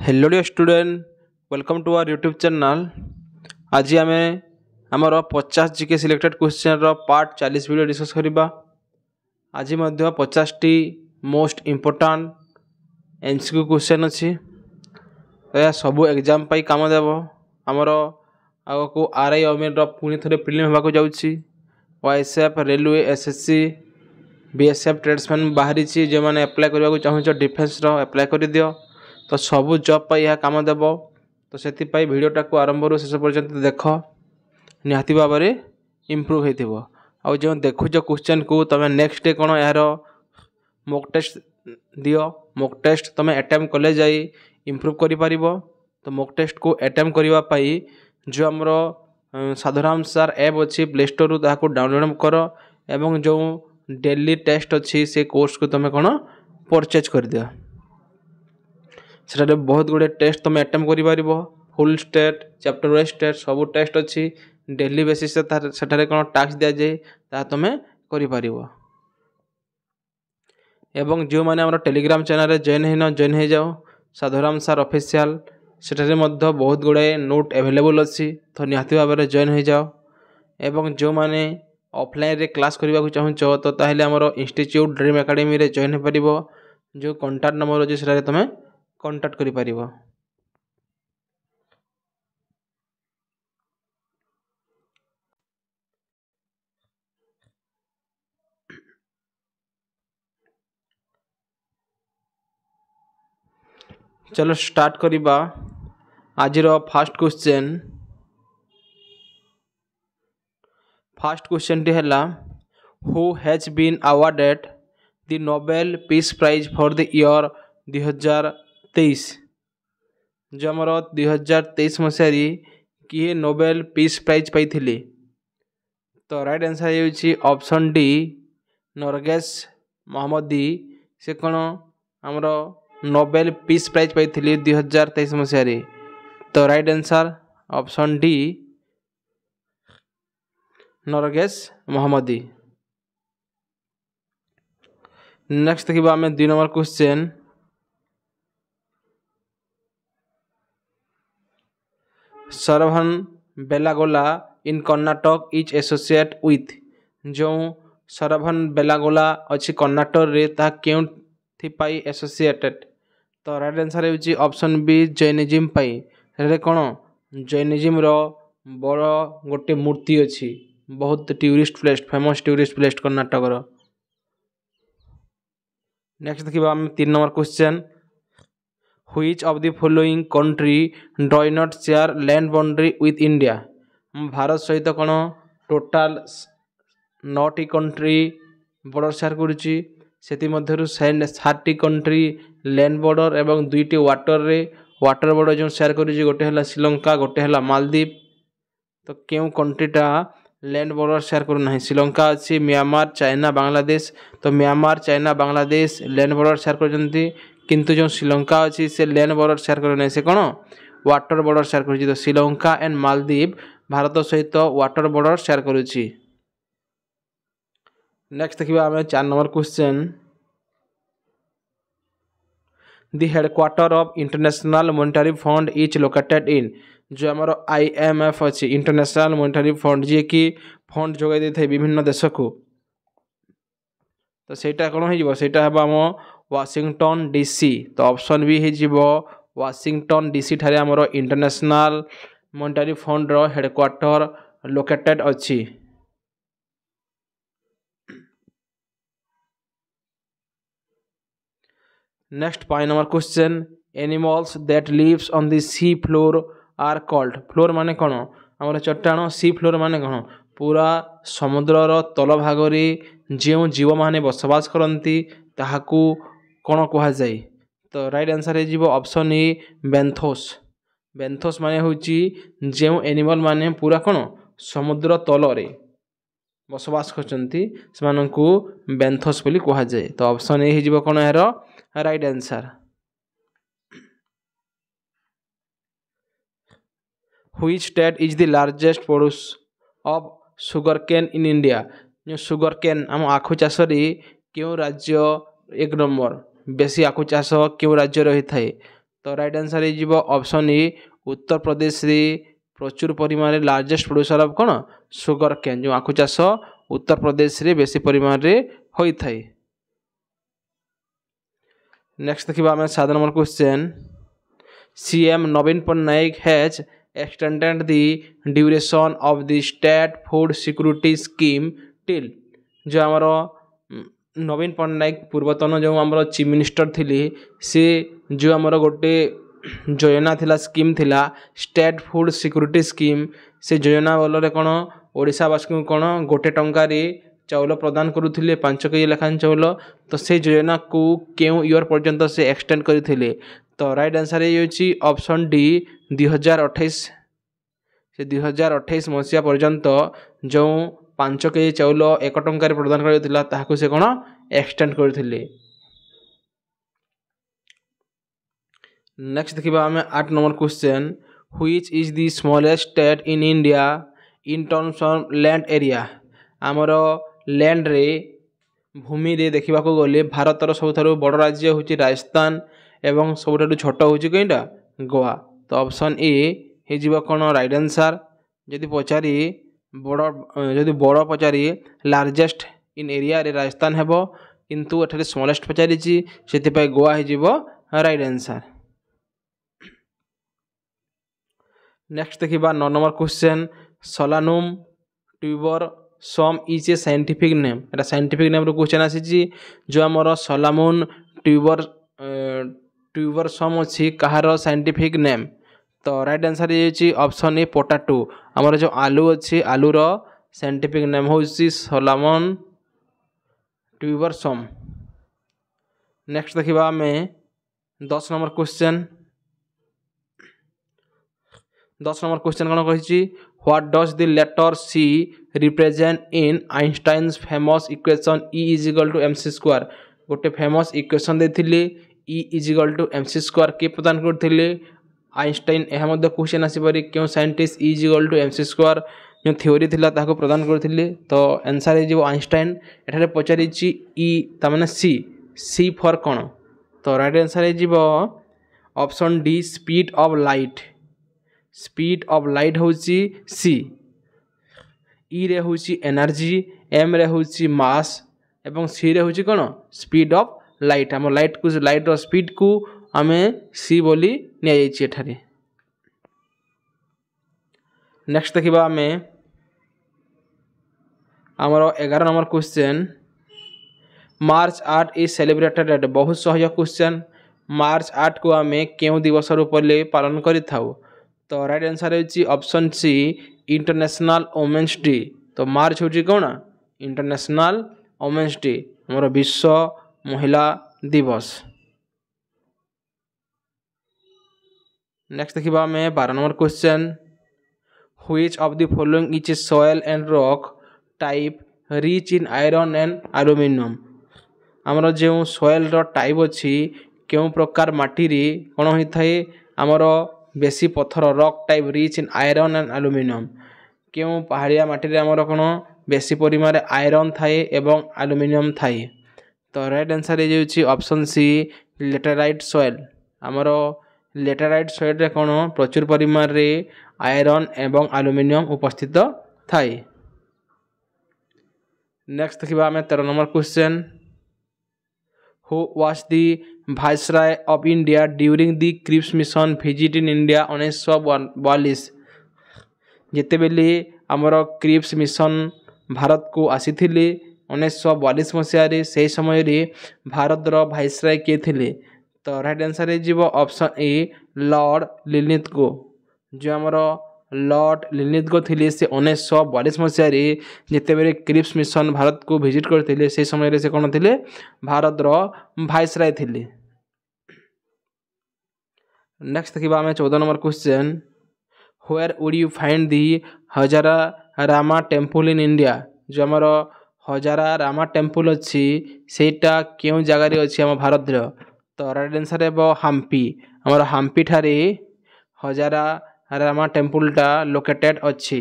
Hello dear student, welcome to our YouTube channel. आज आम आमर 50 GK selected question part 40 video discuss करवा। आज 50 टी मोस्ट इम्पोर्टाट एमसीक्यू क्वेश्चन अच्छी। यह सबू एग्जाम पाई काम देव। आमर आग को आरआई अमीर पुणी थे प्रिलिम होगा जाऊँगी। वाईएसएफ, रेलवे, एसएससी, बीएसएफ ट्रेड्समैन बाहरी जो मैंने एप्लाय करने चाहूँ डिफेन्स एप्लाय कर दियो। तो सबू जॉब पर यह काम देव। तो से भिडटा को आरंभ रू शेष पर्यंत देख निहाती भाव में इम्प्रूव हो जो देखुच क्वेश्चन को तुम नेक्स्ट डे कौन यार मॉक टेस्ट दियो। मॉक टेस्ट तुम अटेम्प्ट कले जाई इम्प्रूव कर पार। तो मॉक टेस्ट को अटेम्प्ट करने जो आमर साधुराम सार ऐप अच्छी प्ले स्टोर रू ताको डाउनलोड कर एवं जो डेली टेस्ट अच्छी से कोर्स को तुम कौन परचेज कर दियो। सेटा बहुत गुड़े टेस्ट तुम अटेम्प्ट कर पार। Full state, chapter wise test सब टेस्ट अच्छी। डेली बेसिस से कौन टास्क दि जाए तुम कर। एवं जो मैंने आम टेलीग्राम चैनल जॉइन हो जाओ साधुराम सार ऑफिशियल से बहुत गुड़ाए नोट अवेलेबल अच्छी। तो निहाती भाव में जॉइन हो जाओ। एवं जो मैंने ऑफलाइन रे क्लास करने को चाहूँ तो ताहले आमर इंस्टीट्यूट ड्रीम एकेडमी रे जॉइन हो पार। जो कॉन्टैक्ट नंबर अच्छे से तुम कॉन्टैक्ट कर पार। चलो स्टार्ट करिबा। आज फास्ट क्वेश्चन टी है who has been awarded the Nobel piece Prize for the year 2023। जो आमर 2023 मसीह किए नोबेल पीस प्राइज पाई। तो राइट आंसर है ऑप्शन डी नरगेस मोहम्मदी। से कौन आमर नोबेल पीस प्राइज पाई 2023 मसीह। तो right answer option D Narges Mohammadi. Next देखा आम 2 number question. Shravanabelagola in Karnataka is associate with. जो सरभन बेलागोला अच्छी कर्नाटक रे ता क्यों पाई एसोसिएटेड। तो राइट आंसर है ऑप्शन बी जैनिज्म पाई। कौन जैनिज्म रो बड़ गोटे मूर्ति अच्छी। बहुत tourist place, famous tourist place Karnataka रो। नेक्स्ट देखा आम 3 number question. Which of the following country does not share land boundary with India. Bharat सहित कौन टोटाल 9टी कंट्री बॉर्डर शेयर करुच्ची। से 7टी कंट्री लैंड बॉर्डर एवं 2टी वाटर बॉर्डर जो शेयर करुच्ची। गोटे है श्रीलंका, गोटे है मालदीप। तो क्यों कंट्रीटा लैंड बॉर्डर शेयर करूना। श्रीलंका अच्छी, म्यांमार, चाइना, बांग्लादेश। तो Myanmar, China, Bangladesh land border share कर। किंतु जो श्रीलंका अच्छी से लैंड बॉर्डर शेयर करना से कौन वाटर बॉर्डर शेयर कर। तो श्रीलंका एंड मालदीप भारत सहित वाटर बॉर्डर शेयर करुच्ची। नेक्स्ट देखा आम 4 number question. The headquarter of international Monetary fund is located इन। जो आमर IMF अच्छी इंटरनेशनल मॉनेटरी फंड जी कि फंड जोगाई दे थे विभिन्न देश को। तो सेटा कौन हो आम वाशिंगटन DC। तो ऑप्शन बी हो वाशिंगटन DC ठारे आमर इंटरनेशनल मॉनेटरी फंड रो हेडक्वार्टर लोकेटेड अच्छी। Next 5 number question. Animals that lives on the sea floor are called. Floor माने कौन आमर चट्टाण। सी फ्लोर माने कौन पूरा समुद्रर तल भाग में जो जीव माने बसवास करती ताहाकू कौन कह जाए। तो राइट आंसर है ऑप्शन ए बेंथोस। बेंथोस माने होची जो एनिमल माने पूरा कौन समुद्र तल रे बसवास करचंती सेमानंकु बेंथोस बोली कह जाए। तो ऑप्शन ए हो कौन यार right answer. Which state is the largest producer of sugar cane in India. जो सुगर केन आम आखु चाष क्यों राज्य 1 नंबर बेसी आखु चाष क्यों राज्य रही थाए। तो राइट आंसर हो ऑप्शन ए उत्तर प्रदेश रे प्रचुर परिमाण लार्जेस्ट प्रोड्यूसर ऑफ कौन सुगर केन जो आखु चाष उत्तर प्रदेश रे बेसी परिमाण रे होई थाई। नेक्स्ट देखिबा हमें 7 number question CM Naveen Patnaik has extended the duration of the state food security scheme till जो आमर नवीन पट्टनायक पूर्वतन जो आमर चीफ मिनिस्टर थिले से जो आमर गोटे योजना थिला स्कीम थिला स्टेट फूड सिक्योरिटी स्कीम से योजना बल कौन ओडिशावासी को कौन गोटे टंकार चाउल प्रदान करुले 5 केजी लेखान चाउल तो से योजना को क्यों ईयर पर्यंत से एक्सटेंड करते तो राइट आंसर ये ऑप्शन डी 2028 से 2028 मसीहा पर्यंत जो 5 केजी चाउल 1 टंकार प्रदान कर से कौन एक्सटेंड करते। नेक्स्ट देखिबा हमें 8 number question which is the smallest state in India in terms of land area आमर लैंड रे भूमि रे देखा गले भारतर सबुठारु बड़ राज्य हूँ राजस्थान एवं सबुठारु छोट हूँ कईटा गोवा तो ऑप्शन ए हो कौन राइट आंसर जदि पचारि बड़ पचारि लार्जेस्ट इन एरिया रे राजस्थान हेबो किंतु एठारे स्मॉलेस्ट पचारि से गोवा हो राइट आंसर। नेक्स्ट देखिबा 9 number question Solanum tuberosum is a scientific name एटा साइंटिफिक नेम रो क्वेश्चन आसी जो आमर सोलामुन ट्यूबर सम अच्छी कहार साइंटिफिक नेम तो राइट आंसर ये ऑप्शन ए पोटाटो आमर जो आलू अच्छी आलूर साइंटिफिक नेम हूँ सोलामन ट्यूबर सम। नेक्स्ट देखिबा आमे 10 नंबर क्वेश्चन 10 नंबर क्वेश्चन कौन कही what does the letter C represent in Einstein's famous equation E is equal to mc square गोटे फेमस इक्वेशन देथिले E is equal to mc square के प्रदान करथिले आइंस्टाइन यह क्वेश्चन आसपारे क्यों scientist E is equal to mc square जो theory थिला ताको प्रदान करथिले तो आंसर हो आइंस्टाइन एठारे पचारि E तामाने सी फॉर कौन तो राइट आंसर हो option D speed of light हूँ सी ई रे हूँ एनर्जी एम रे हूँ मास एवं सी रे हूँ कौन स्पीड ऑफ लाइट आम लाइट स्पीड को आम सी बोली नि। नेक्स्ट देखिबा आम आमर 11 number question March 8 is celebrated at बहुत सहज क्वेश्चन मार्च 8 को आम क्यों दिवस रूप पालन करिथाउ तो राइट आंसर है option C International Women's Day तो मार्च हूँ कौन इंटरनेशनल वुमेन्स डे आमर विश्व महिला दिवस। नेक्स्ट देखिबा हमें 12 number question which of the following is a soil and rock type rich in iron and aluminium आमर जो सॉइल रो टाइप अच्छी क्यों प्रकार माटी रे कौन होता है आमर बेसी पत्थर rock type rich in iron and aluminium क्यों पहाड़िया माटी रे आमर कौन बेसी परिमाण आयरन थाए एवं एल्युमिनियम थाए तो राइट आंसर हो ऑप्शन सी लेटेराइट सॉइल आमर लेटेराइट सॉइल रे कौन प्रचुर परिमाण रे आयरन एवं एल्युमिनियम उपस्थित थाए। नेक्स्ट देखिबा आमे 13 number question who was the viceroy of India during the Cripps mission visit in India 1942 जिते बेले आमर क्रिप्स मिशन भारत को आसीथिले 1942 मसीह से समय रे भारत रो वाइसराय किए थिले तो राइट आंसर हो ऑप्शन ए लॉर्ड लिलिथगो जो आमर लॉर्ड लिलिथगो थिले से 1942 मसीह जिते बेले क्रिप्स मिशन भारत को विजिट करते से समय से कौन थे भारत रो वाइसराय थिले। नेक्स्ट देखिबा आमे 14 number question where would you find the Hazara Rama temple in India जो आमर हजारा रामा टेम्पल अच्छी सेटा क्यों जगार अच्छी आम भारत तो राइट आंसर है हाम्पी आमर हाम्पी ठारे हजारा रामा टेम्पलटा लोकेटेड अच्छी।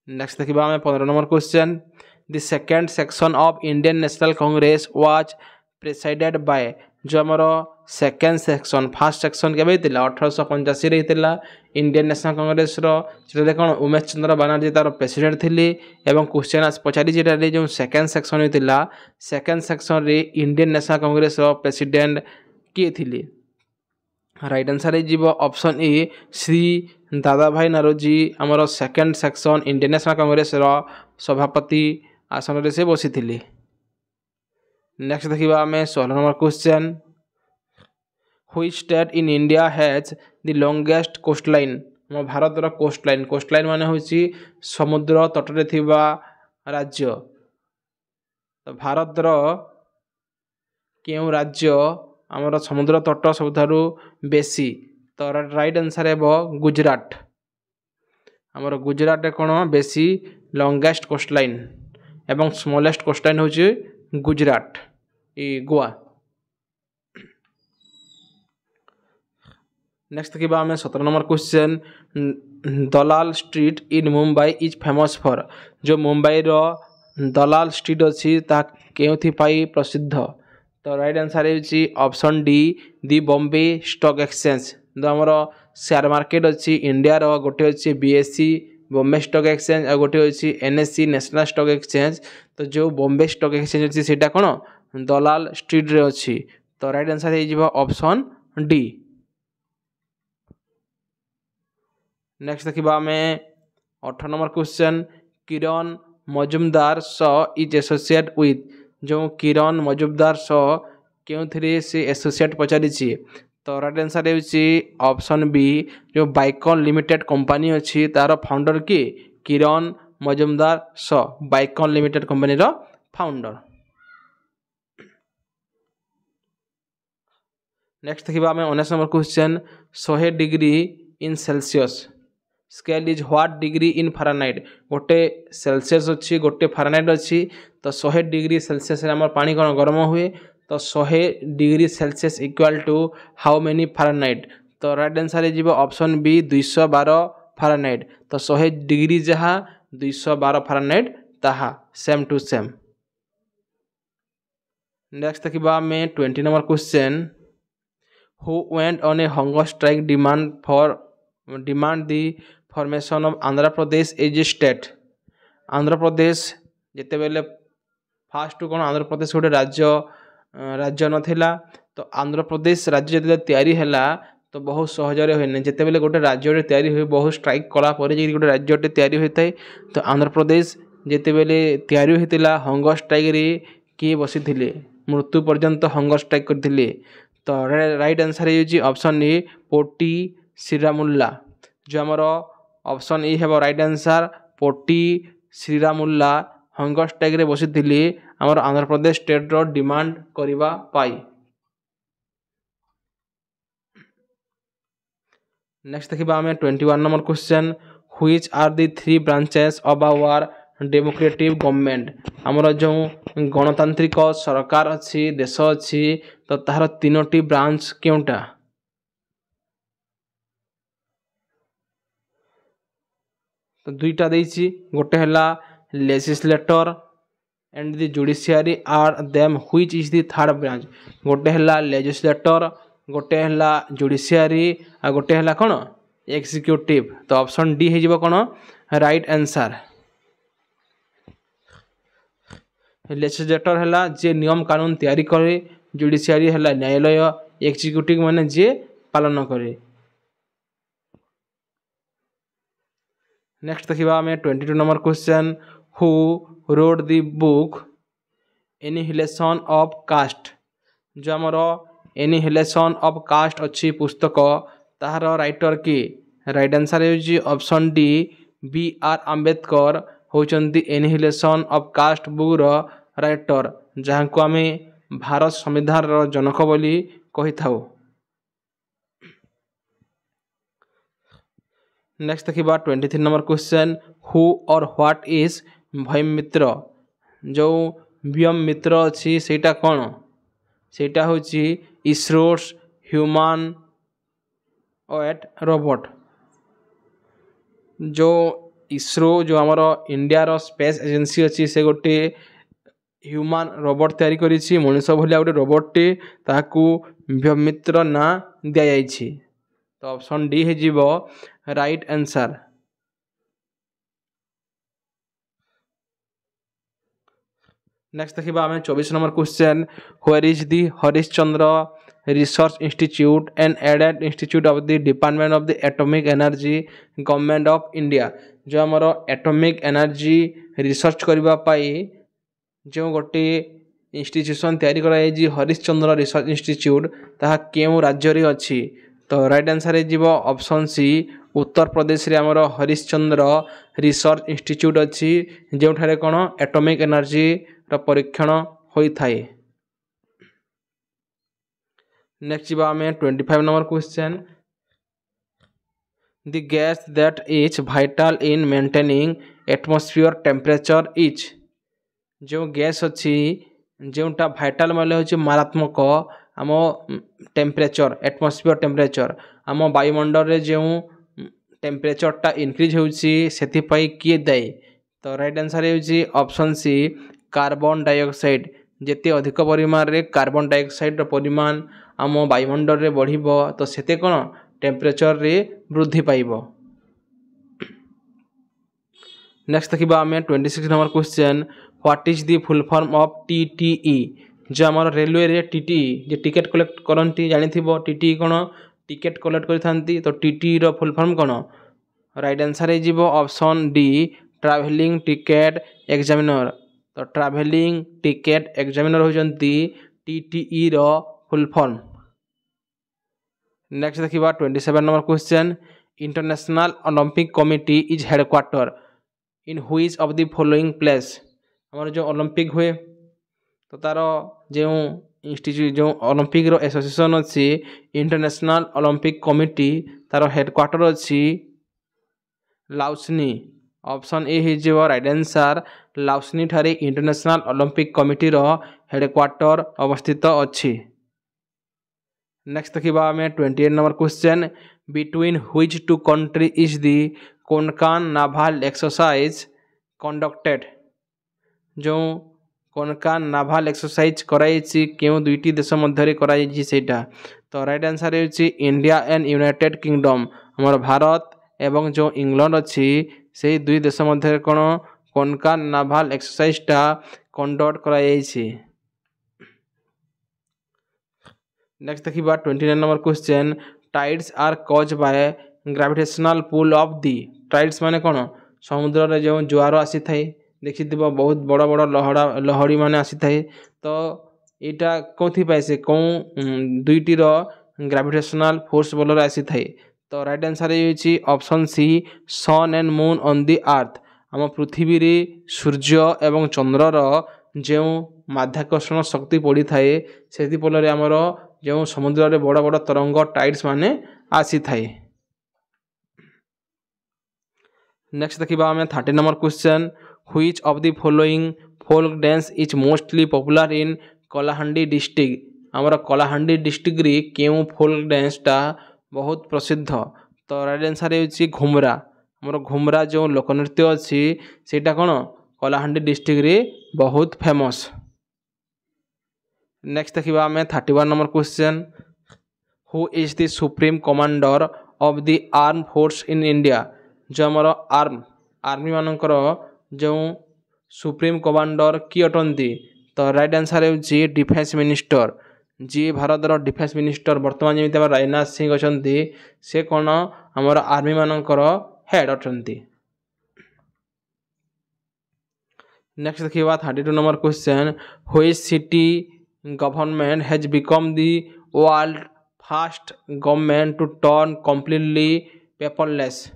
नेक्स्ट देखिबा आमे 15 number question the second section of Indian National Congress was presided by जो आमर सेकेंड सेक्शन फास्ट सेक्शन केबे हितला 1885 रे हितला इंडियन नेशनल कांग्रेस रो जेते कोन उमेश चंद्र बनर्जी तार प्रेसिडेंट थिले एवं क्वेश्चन आज पचारि जेटा रे जो सेकेंड सेक्शन हितला सेकेंड सेक्शन रे इंडियन नेशनल कांग्रेस रो प्रेसिडेंट किए थिले राइट आंसर है जीवो ऑप्शन ए श्री दादा भाई नरोजी हमर second section Indian National Congress रो सभापति आसन रे से बसी थिले नेक्स्ट देखिबा हमें 16 number question which state in India has the longest coastline हम भारत रो कोस्टलाइन माने होची समुद्र तट रे थिबा राज्य तो भारत रो केउ राज्य हमर समुद्र तट सबथारु बेसी तो राइट आंसर है गुजरात हमर गुजरात कोन बेसी लॉन्गेस्ट कोस्टलाइन एवं स्मॉलेस्ट कोस्टलाइन होची गुजरात ए गोवा नेक्स्ट देखिबा हमें 17 number question Dalal street in Mumbai is famous for जो मुंबई रो दलाल स्ट्रीट अछि ता केउथि पाई प्रसिद्ध तो राइट आंसर है ऑप्शन डी दी बॉम्बे स्टॉक एक्सचेंज जो हमर शेयर मार्केट अछि इंडिया रो गोटे अछि बीएससी बॉम्बे स्टॉक एक्सचेंज और गोटे अछि एनएससी नेशनल स्टॉक एक्सचेंज तो जो बॉम्बे स्टॉक एक्सचेंज अछि सेटा कोन दलाल स्ट्रीट रे अछि तो राइट आंसर है जीवा ऑप्शन डी नेक्स्ट देखिबा हमें 18 number question Kiran Mazumdar Shaw is associate with जो किरण मजुमदार सो केउथरे से एसोसिएट पचारि छी तो राइट आंसर है ऑप्शन बी जो बाइकॉन लिमिटेड कंपनी अछि तार फाउंडर की किरण मजुमदार सो बाइकॉन लिमिटेड कंपनी रो फाउंडर नेक्स्ट देखिबा हमें 19 number question 100 degree in Celsius scale is what degree in Fahrenheit गोटे सेल्सियस अच्छी गोटे फारेनहाइट अच्छी तो 100 डिग्री सेल्सियस आम पानी कौन गरम हुए तो 100 degree Celsius equal to how many Fahrenheit तो राइट आंसर है ऑप्शन बी 212 फारेनहाइट तो 100 डिग्री जहाँ 212 फारेनहाइट ताहा सेम टू सेम नेक्स्ट देखिबा हमें 20 number question who went on a hunger strike demand the formation of Andhra Pradesh as a state Andhra Pradesh जिते बेले fast कौन आंध्र प्रदेश गोटे राज्य नथिला तो आंध्र प्रदेश राज्य जिते तैयारी हैला तो बहुत सहजरे होइने जिते बेले गोटे राज्य तैयारी हुए बहुत स्ट्राइक कला पर जे गोटे राज्य तैयारी होता है तो आंध्र प्रदेश जिते बेले तैयारी होता हंगर स्ट्राइक रे किए बसी मृत्यु पर्यंत हंगर स्ट्राइक करथिले तो राइट आंसर है ऑप्शन ए पोटी श्रीरामुल्ला जो आमर ऑप्शन ए है right answer Potti Sriramulu hunger strike रे बसी आमर आंध्र प्रदेश स्टेट रो डिमांड करिबा पाई नेक्स्ट देखिबा हमें 21 number question which are the 3 branches of our democratic government आमर जो गणतांत्रिक सरकार अच्छी देश अच्छी तो तार 3टी ब्रांच केउटा तो दुईटा देछि गोटे हला legislator and the judiciary are them which is the third branch गोटे हला लेजिस्लेटर गोटे हला जुडिशियरी आ गोटे हला कोन एग्जीक्यूटिव तो ऑप्शन डी हे जिवो कोन राइट आंसर लेजिस्लेटर हला जे नियम कानून तैयारी करे जुडिशियरी हला न्यायालय एग्जीक्यूटिव माने जे पालन करे नेक्स्ट देखिबा हमें 22 number question who wrote the book Annihilation of Caste जो आमर एनिहिलेशन ऑफ कास्ट अच्छी पुस्तक ताहार राइटर की राइट आंसर है option D B R Ambedkar होचंती एनिहिलेशन ऑफ कास्ट बुक रो राइटर जहाँ को आम भारत संविधान रो जनक बोली कही थाउ नेक्स्ट देखिबा 23 नंबर क्वेश्चन हु और व्हाट इज भीम मित्र जो भीम मित्र अच्छी सेटा कौन सेटा होची इसरोस ह्यूमन एट रोबोट जो इसरो जो आमर इंडिया रो स्पेस एजेंसी अच्छी से गोटे ह्यूमन रोबोट तैयारी करिछि मनुष्य भलिया गोटे रोबोटटी ताहाकू व्योमित्र ना दिया जाइछि। तो ऑप्शन डी हे जीवो राइट आंसर। नेक्स्ट देखिबा आमे 24 number question where is the Harishchandra Research Institute and aided institute of the department of the atomic energy government of India. जो हमर एटॉमिक एनर्जी रिसर्च करबा पाई जो गोटे इंस्टीट्यूशन तैयारी कराई हरिश्चंद्र रिसर्च इंस्टीट्यूट ताहा केउ राज्य रे अछि। तो राइट आंसर हे जीवो ऑप्शन सी उत्तर प्रदेश रे हमर हरिश्चंद्र रिसर्च इंस्टीट्यूट अछि जेउठारे कोन एटॉमिक एनर्जी रो परीक्षण होई थाए। नेक्स्ट जीवा हमें 25 number question the gas that is vital in maintaining atmosphere temperature is. जो गैस अच्छी जोटा भाइटाल मतलब हूँ मारात्मक आम टेम्परेचर एटमॉस्फेयर टेम्परेचर आम वायुमंडल रे जो टेम्परेचरटा इनक्रीज होती किए दायी। तो राइट आंसर है ऑप्शन सी कार्बन डाइऑक्साइड। जिते अधिक परिमाण रे कार्बन डाइऑक्साइड परिमाण आम वायुमंडल रे बढ़िबो तो सेते कौन टेम्परेचर रे वृद्धि पाइबो। नेक्स्ट देखिबा आमे 26 number question what is the full form of TTE. जो आम रेलवे रे टीटीई जे टिकेट कलेक्ट करती जानिथिबो टीटीई कौन टिकेट कलेक्ट करथांती। तो टीटीई रो फुल फॉर्म कौन राइट आंसर है जीवो option D travelling ticket examiner. तो ट्रैवलिंग टिकेट एग्जामिनर होजंती टीटीई रो फुल फॉर्म। नेक्स्ट देखिबा 27 number question international Olympic committee is headquarter in which of the following place. हमर जो Olympic हुए तो तार जो इंस्टीट्यूट जो ओलंपिक रो एसोसिएशन अच्छी इंटरनेशनल ओलंपिक कमिटी तार हेडक्वार्टर अच्छी लाउसनी। ऑप्शन ए ही जो राइट आंसर लाउसनी ठारे इंटरनेशनल ओलंपिक कमिटी रो हेडक्वार्टर अवस्थित अच्छी। नेक्स्ट देखिबा हमें 28 number question between which two country is the Konkan naval exercise conducted. जो कोनकान नाभाल एक्सरसाइज कराई क्यों दुईटी देश मध्य कराई सेटा। तो राइट आंसर है इंडिया एंड यूनाइटेड किंगडम। हमर भारत एवं जो इंग्लैंड अच्छी से दुई देश मध्य कौन कोनकान नाभाल एक्सरसाइजटा कंडक्ट कराई। नेक्स्ट देखिबा 29 number question tides are cause by gravitational pull of the. Tides माने कौन समुद्र रे जो जुआर आसी थाए देखि बहुत बड़ बड़ लहड़ी माने आसी थाए। तो यहाँ कौथि पाए से कौ दुईटी ग्रेविटेशनल फोर्स बल आसी थाए। तो राइट आंसर है option C sun and moon on the earth. आम पृथ्वी रे सूर्य एवं चंद्रर जो माध्याकर्षण शक्ति पड़ी थाए से फल आमर जो समुद्र रे बड़ बड़ तरंग टाइड्स माने आसी थाए। नेक्स्ट देखिबा हमें 30 number question which of the following folk dance is mostly popular in Kalahandi district. आमर कलाहांडी डिस्ट्रिक्ट रे केउ फोल्क डांसटा बहुत प्रसिद्ध। तो राइट आंसर है घुमरा। आमर घुमरा जो लोकनृत्य अच्छी सेटा कौन कलाहांडी डिस्ट्रिक्ट रे बहुत फेमस। नेक्स्ट देखिबा हमें 31 number question who is the supreme commander of the arm force in India. जो आमर आर्मी मानकर जो सुप्रीम कमांडर किए अटंती। तो राइट आंसर है डिफेंस मिनिस्टर। जी भारत डिफेंस मिनिस्टर बर्तमान जमी राजनाथ सिंह अच्छा से कौन आमर आर्मी मानकर हेड अटंती। नेक्स्ट देखिए 32 number question which city government has become the world first government to turn completely paperless.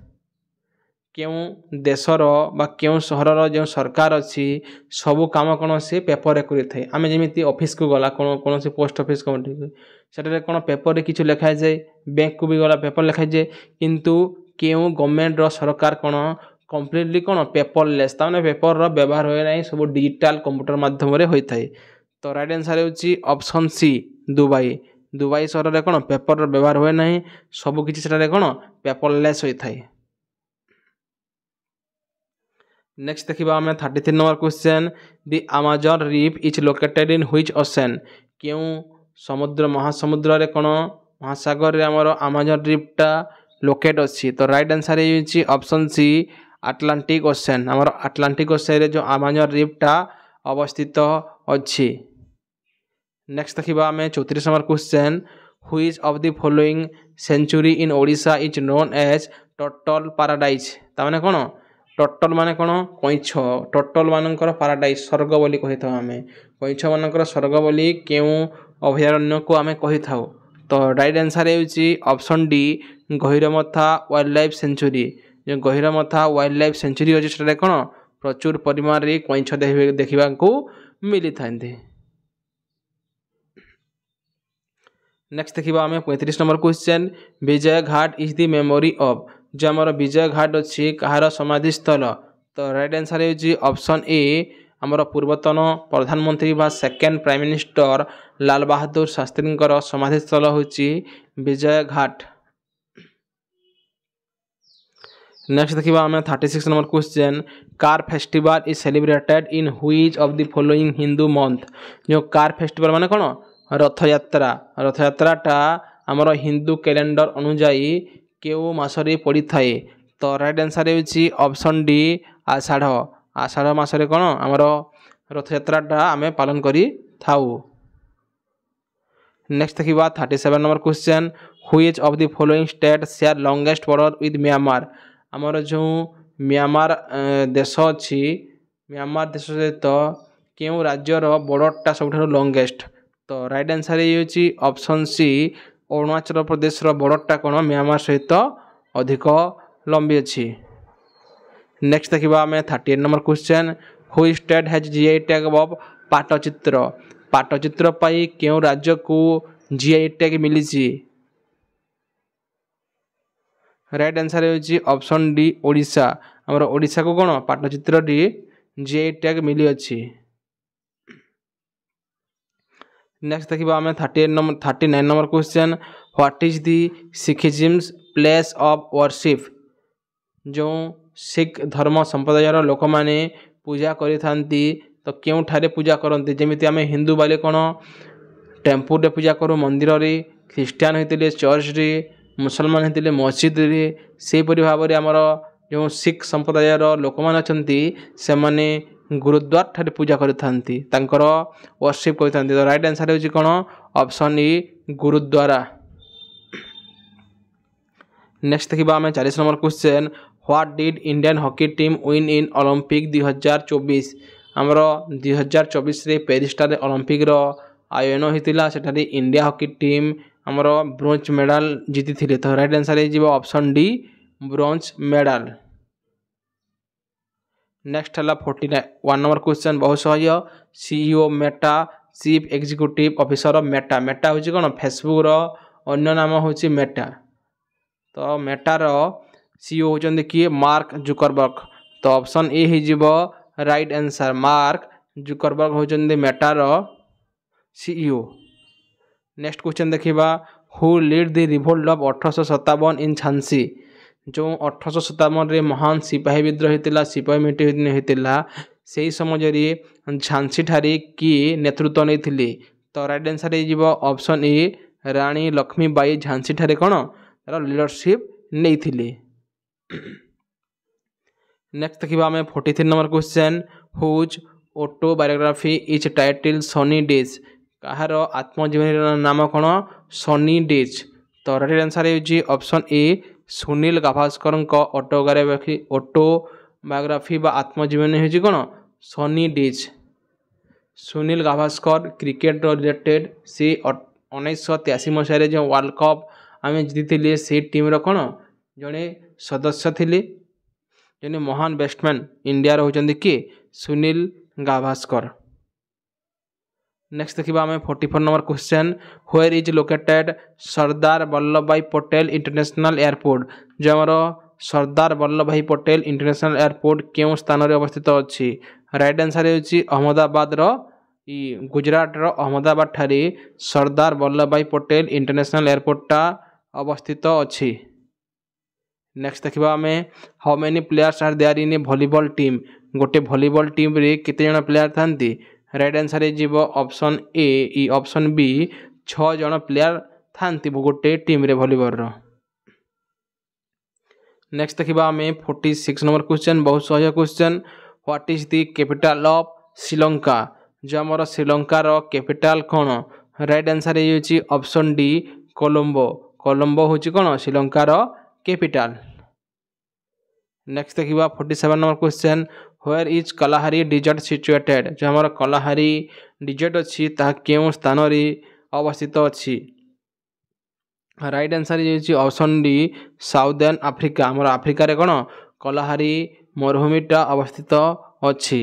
क्यों देशर बा क्यों सहरर जो सरकार अच्छी सबू काम कौन से पेपर करें। आम जमी ऑफिस को गला कौन से पोस्ट ऑफिस कौन से कौन पेपर किसी लिखाई जाए बैंक को भी गला पेपर लिखाई जाए किंतु क्यों गवर्नमेंट सरकार कौन कम्प्लीटली कौन पेपरलेस तमाने पेपर व्यवहार हुए ना सब डिजिटल कंप्यूटर माध्यम होता है। तो राइट आंसर है ऑप्शन सी दुबई। दुबई सहर में कौन पेपर व्यवहार हुए ना सबकि कौन पेपरलेस होता है। नेक्स्ट देखिबा आमे 33 number question the Amazon reef is located in which ocean क्यों समुद्र महासमुद्र रे कोन महासागर रे हमर अमेजन रिफ्टा लोकेट अछि तो राइट आंसर हे ऑप्शन सी अटलांटिक ओशन हमर अटलांटिक ओशन रे जो अमेजन रिफ्टा अवस्थित अछि। नेक्स्ट देखिबा आमे 34 number question which of the following century in Odisha is known as total paradise ताने कोन टोटल माने कोन कइछ टोटल मानकर पैराडाइज स्वर्ग बोली कहि थाउ आमे कइछ मानकर स्वर्ग बोली केउ अभयारण्य को आमे कहि थाउ तो राइट आंसर हे option D Gahirmatha wild life sanctuary जो गहिरमथा वाइल्ड लाइफ सेंचुरी अछि सेटा कोन प्रचुर परिमाण रे कइछ देखिबा को मिली थांती। नेक्स्ट देखिबा आमे 35 number question Vijay Ghat is the memory of जो हमर विजय घाट अछि कहार समाधि स्थल तो राइट आंसर हे ऑप्शन ए हमर पूर्वतन प्रधानमंत्री बा second prime minister Lal Bahadur Shastri समाधि स्थल होची विजय घाट। नेक्स्ट देखिबा आमे 36 number question car festival is celebrated in which of the following Hindu month जो कार फेस्टिवल माने कोन रथ यात्राटा हमर हिंदू कैलेंडर अनुसार केउ मासरे पड़ी थाए तो राइट आंसर हे ऑप्शन डी आषाढ़ आषाढ़ मासरे कोन हमर रथ यात्राटा आमे पालन करी थाउ। नेक्स्ट देखिबा 37 number question which of the following state share longest border with Myanmar हमर जो म्यांमार देश अछि म्यांमार देश सहित केउ राज्यर बॉर्डरटा सबठारु लॉन्गेस्ट तो राइट आंसर हे ऑप्शन सी अरुणाचल प्रदेश रो बॉर्डरटा कोन म्यांमार सहित अधिक लंबी अछि। नेक्स्ट देखिबा हमें 38 number question who state has GI tag of Pattachitra पाई केउ राज्य को जीआई टैग मिली छी राइट आंसर हे ऑप्शन डी ओडिशा हमर ओडिशा को कोन पाटचित्र डी जीआई टैग मिली अछि। नेक्स्ट देखिबा हमें 39 number question what is the सिखिज्म्स place of worship जो सिख धर्म संप्रदायर लोक माने पूजा करि थांती तो केउ ठारे पूजा करंती जेमिति आमे हिंदू बाले कोन टेम्पल रे पूजा करू मंदिर रे ख्रिस्टियन हेतिले चर्च रे मुसलमान हेतिले मस्जिद रे से परि भाबरे हमर जो सिख संप्रदायर लोक मान अछंती से माने गुरुद्वार ठारे पूजा करि थांती तांकर वर्शिप करि थांती तो राइट आंसर हे कोन ऑप्शन ई गुरुद्वारा। नेक्स्ट देखिबा हमें 40 number question what did Indian hockey team win in Olympic 2024 हमरो 2024 रे पेरिस रे ओलंपिक रो आयोजन होइतिला सेठारे इंडिया हॉकी टीम हमरो ब्रोंज मेडल जीति थिले तो राइट आंसर हे जीवो option D bronze medal. Next हला 41 नंबर क्वेश्चन बहुत सहज CEO Meta chief executive officer Meta Meta होची कोन फेसबुक रो अन्य नाम होची मेटा तो मेटा रो सीईओ होचंदी कि मार्क जुकरबर्ग तो ऑप्शन ए ही जीवो राइट आंसर मार्क जुकरबर्ग होचंदी मेटा रो सीईओ। नेक्स्ट क्वेश्चन देखिबा who lead the revolt of 1857 in Jhansi जो 1857 रे महान सिपाही विद्रोह हेतिला सिपाही मिटी हेतिला सेही समय रे झांसी ठारी की नेतृत्व नैथिली तो राइट आंसर हे जीवो ऑप्शन ए रानी लक्ष्मीबाई झांसी ठारे कोन तार लीडरशिप नैथिली। नेक्स्ट देखिबा हमें 43 number question whose autobiography is title Sunny Days कहार आत्मजीवनी नाम कोन सनी डेज तो राइट आंसर हे option A Sunil Gavaskar autobiography बा आत्मजीवनी होची कोन Sunny Days Sunil Gavaskar cricket related से 1983 मसीह जो वर्ल्ड कप आमे जीतिले से टीम रो कोन जने सदस्य थिले जने महान बैट्समैन इंडिया रो होचंदी कि सुनील गाभास्कर। नेक्स्ट देखिबा हमें 44 number question where is located Sardar Vallabhbhai Patel international airport जो हमरो सरदार Vallabhbhai Patel international airport केउ स्थान रे अवस्थित अछि राइट आंसर हे अहमदाबाद रो गुजरात रो अहमदाबाद ठारे सरदार वल्लभ भाई पटेल इंटरनेशनल एयरपोर्टटा अवस्थित अछि। नेक्स्ट देखिबा हमें how many players are there in a volleyball team गोटे वॉलीबॉल टीम रे केते जण प्लेयर थांती राइट आंसर हो ऑप्शन ए ऑप्शन बी 6 जण प्लेयर थांती गोटे टीम रे वॉलीबॉल रो। नेक्स्ट देखिबा हमें 46 नंबर क्वेश्चन बहुत सहज क्वेश्चन what is the capital of Sri Lanka जो हमर श्रीलंका रो कैपिटल कोन राइट आंसर हो ऑप्शन डी कोलंबो कोलंबो होची कोन श्रीलंका रो कैपिटल। नेक्स्ट देखिबा 47 number question where is Kalahari desert situated जो हमर कलाहारी डिजर्ट अछि ता केउ स्थान रे अवस्थित अछि right answer is option D southern Africa हमर अफ्रीका रे कोन कलाहारी मरुभूमिटा अवस्थित अछि।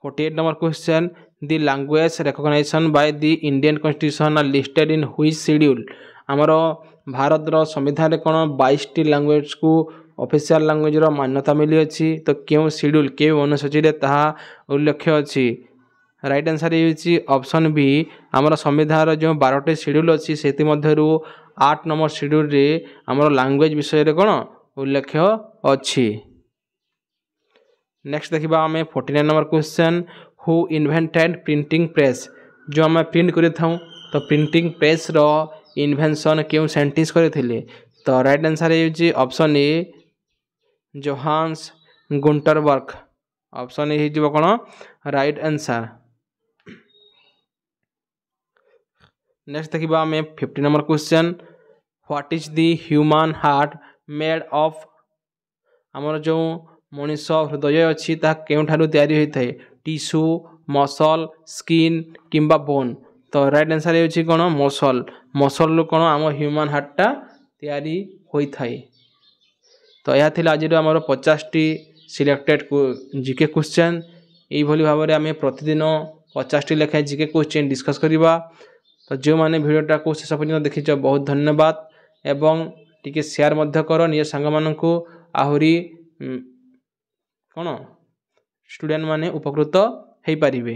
48 number question the language recognition by the Indian constitution are listed in which schedule हमर भारत रो संविधान रे कोन 22 टी लैंग्वेज को ऑफिशियल लैंग्वेज रो मान्यता मिली अछि तो केउ शेड्यूल केउ अनुसूची रे ताहा उल्लेख अछि right answer is option B हमर संविधान रो जो 12 टी शेड्यूल अछि सेति मध्यरु 8 नंबर शेड्यूल रे हमर लैंग्वेज विषय रे कोन उल्लेख अछि। नेक्स्ट देखिबा हमें 49 number question who invented printing press जो हम प्रिंट करि थाउ तो प्रिंटिंग प्रेस रो इन्वेंशन केउ साइंटिस्ट करथिले तो right answer is option A Johannes Gutenberg option A हिजबो कोन राइट आंसर। नेक्स्ट देखिबा हमें 50 number question what is the human heart made of हमर जो मनुष्य हृदय अछि ता केउ ठारू तयारी होई थाए टिश्यू मसल स्किन किंबा बोन तो राइट आंसर होछि कोन मसल मसल लो कोन हम ह्यूमन हार्टटा तयारी होई थाए। तो यह थिला आज हमर 50 टी सिलेक्टेड जीके क्वेश्चन एई भली भाबरे हमें प्रतिदिन 50 टी लेखा जीके क्वेश्चन डिस्कस करिबा तो जो माने वीडियोटा को शेष पर्यंत देखिछ बहुत धन्यवाद एवं टिके शेयर मध्य करो निज संग मानकू आहुरी कोन स्टूडेंट माने उपकृत हेई परिबे।